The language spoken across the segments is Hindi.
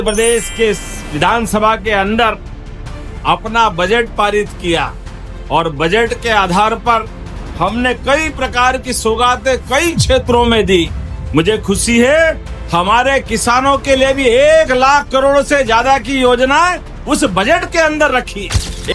प्रदेश के विधानसभा के अंदर अपना बजट पारित किया और बजट के आधार पर हमने कई प्रकार की सौगातें कई क्षेत्रों में दी। मुझे खुशी है हमारे किसानों के लिए भी 1 लाख करोड़ से ज्यादा की योजनाएं उस बजट के अंदर रखी।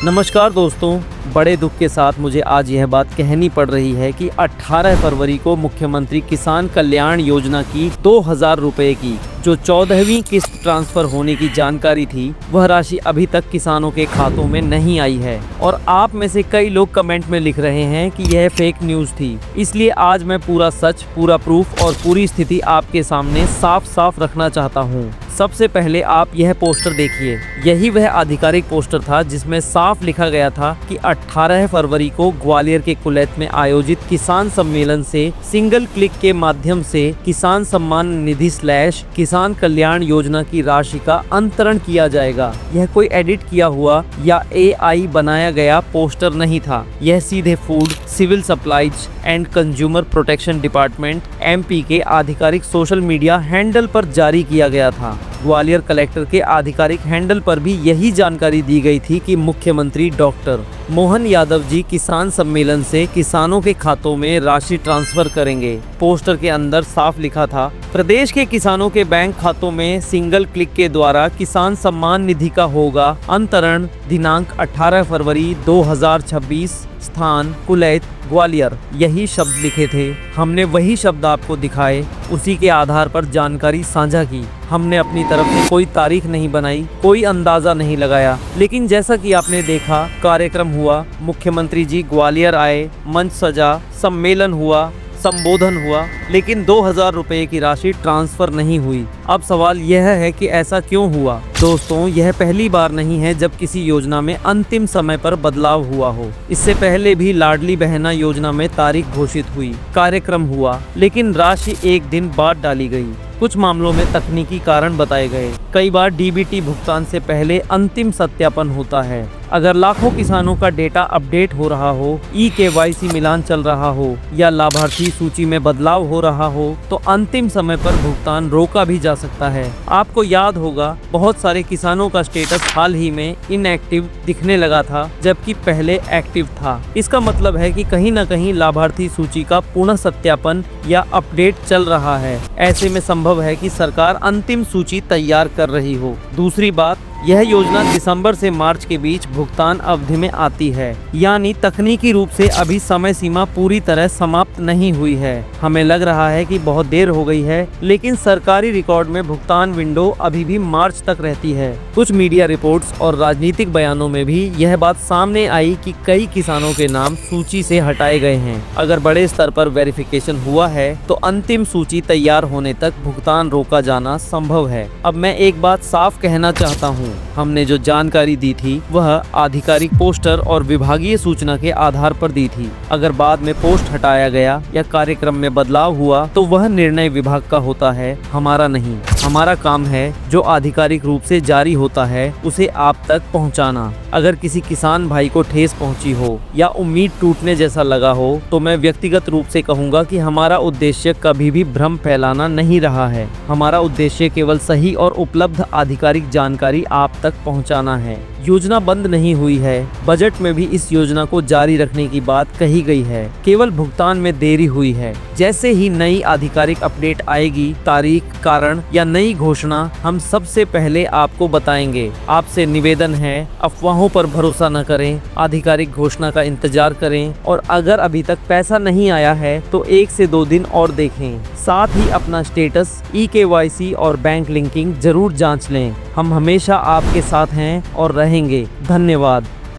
नमस्कार दोस्तों, बड़े दुख के साथ मुझे आज यह बात कहनी पड़ रही है कि 18 फरवरी को मुख्यमंत्री किसान कल्याण योजना की 2000 रुपए की जो 14वीं किस्त ट्रांसफर होने की जानकारी थी, वह राशि अभी तक किसानों के खातों में नहीं आई है। और आप में से कई लोग कमेंट में लिख रहे हैं कि यह फेक न्यूज थी। इसलिए आज मैं पूरा सच, पूरा प्रूफ और पूरी स्थिति आपके सामने साफ साफ रखना चाहता हूँ। सबसे पहले आप यह पोस्टर देखिए। यही वह आधिकारिक पोस्टर था जिसमें साफ लिखा गया था कि 18 फरवरी को ग्वालियर के कुलैत में आयोजित किसान सम्मेलन से सिंगल क्लिक के माध्यम से किसान सम्मान निधि / किसान कल्याण योजना की राशि का अंतरण किया जाएगा। यह कोई एडिट किया हुआ या AI बनाया गया पोस्टर नहीं था। यह सीधे food, civil supplies and consumer protection department MP के आधिकारिक सोशल मीडिया हैंडल पर जारी किया गया था। ग्वालियर कलेक्टर के आधिकारिक हैंडल पर भी यही जानकारी दी गई थी कि मुख्यमंत्री डॉक्टर मोहन यादव जी किसान सम्मेलन से किसानों के खातों में राशि ट्रांसफर करेंगे। पोस्टर के अंदर साफ लिखा था, प्रदेश के किसानों के बैंक खातों में सिंगल क्लिक के द्वारा किसान सम्मान निधि का होगा अंतरण। दिनांक 18 फरवरी 2026, स्थान कुलैत, ग्वालियर। यही शब्द लिखे थे। हमने वही शब्द आपको दिखाए, उसी के आधार पर जानकारी साझा की। हमने अपनी तरफ से कोई तारीख नहीं बनाई, कोई अंदाजा नहीं लगाया। लेकिन जैसा कि आपने देखा, कार्यक्रम हुआ, मुख्यमंत्री जी ग्वालियर आए, मंच सजा, सम्मेलन हुआ, संबोधन हुआ, लेकिन 2000 रुपए की राशि ट्रांसफर नहीं हुई। अब सवाल यह है कि ऐसा क्यों हुआ? दोस्तों, यह पहली बार नहीं है जब किसी योजना में अंतिम समय पर बदलाव हुआ हो। इससे पहले भी लाडली बहना योजना में तारीख घोषित हुई, कार्यक्रम हुआ, लेकिन राशि एक दिन बाद डाली गई। कुछ मामलों में तकनीकी कारण बताए गए। कई बार DBT भुगतान से पहले अंतिम सत्यापन होता है। अगर लाखों किसानों का डेटा अपडेट हो रहा हो, eKYC मिलान चल रहा हो या लाभार्थी सूची में बदलाव हो रहा हो, तो अंतिम समय पर भुगतान रोका भी जा सकता है। आपको याद होगा, बहुत सारे किसानों का स्टेटस हाल ही में इनएक्टिव दिखने लगा था, जबकि पहले एक्टिव था। इसका मतलब है कि कहीं न कहीं लाभार्थी सूची का पुनः सत्यापन या अपडेट चल रहा है। ऐसे में संभव है कि सरकार अंतिम सूची तैयार कर रही हो। दूसरी बात, यह योजना दिसंबर से मार्च के बीच भुगतान अवधि में आती है, यानी तकनीकी रूप से अभी समय सीमा पूरी तरह समाप्त नहीं हुई है। हमें लग रहा है कि बहुत देर हो गई है, लेकिन सरकारी रिकॉर्ड में भुगतान विंडो अभी भी मार्च तक रहती है। कुछ मीडिया रिपोर्ट्स और राजनीतिक बयानों में भी यह बात सामने आई कि कई किसानों के नाम सूची से हटाए गए हैं। अगर बड़े स्तर पर वेरिफिकेशन हुआ है तो अंतिम सूची तैयार होने तक भुगतान रोका जाना संभव है। अब मैं एक बात साफ कहना चाहता हूँ, हमने जो जानकारी दी थी वह आधिकारिक पोस्टर और विभागीय सूचना के आधार पर दी थी। अगर बाद में पोस्ट हटाया गया या कार्यक्रम में बदलाव हुआ तो वह निर्णय विभाग का होता है, हमारा नहीं। हमारा काम है जो आधिकारिक रूप से जारी होता है उसे आप तक पहुंचाना। अगर किसी किसान भाई को ठेस पहुंची हो या उम्मीद टूटने जैसा लगा हो तो मैं व्यक्तिगत रूप से कहूंगा कि हमारा उद्देश्य कभी भी भ्रम फैलाना नहीं रहा है। हमारा उद्देश्य केवल सही और उपलब्ध आधिकारिक जानकारी आप तक पहुंचाना है। योजना बंद नहीं हुई है। बजट में भी इस योजना को जारी रखने की बात कही गई है, केवल भुगतान में देरी हुई है। जैसे ही नई आधिकारिक अपडेट आएगी, तारीख, कारण या नई घोषणा, हम सबसे पहले आपको बताएंगे। आपसे निवेदन है, अफवाहों पर भरोसा न करें, आधिकारिक घोषणा का इंतजार करें और अगर अभी तक पैसा नहीं आया है तो 1 से 2 दिन और देखें। साथ ही अपना स्टेटस, eKYC और बैंक लिंकिंग जरूर जांच लें। हम हमेशा आपके साथ हैं और रहेंगे। धन्यवाद।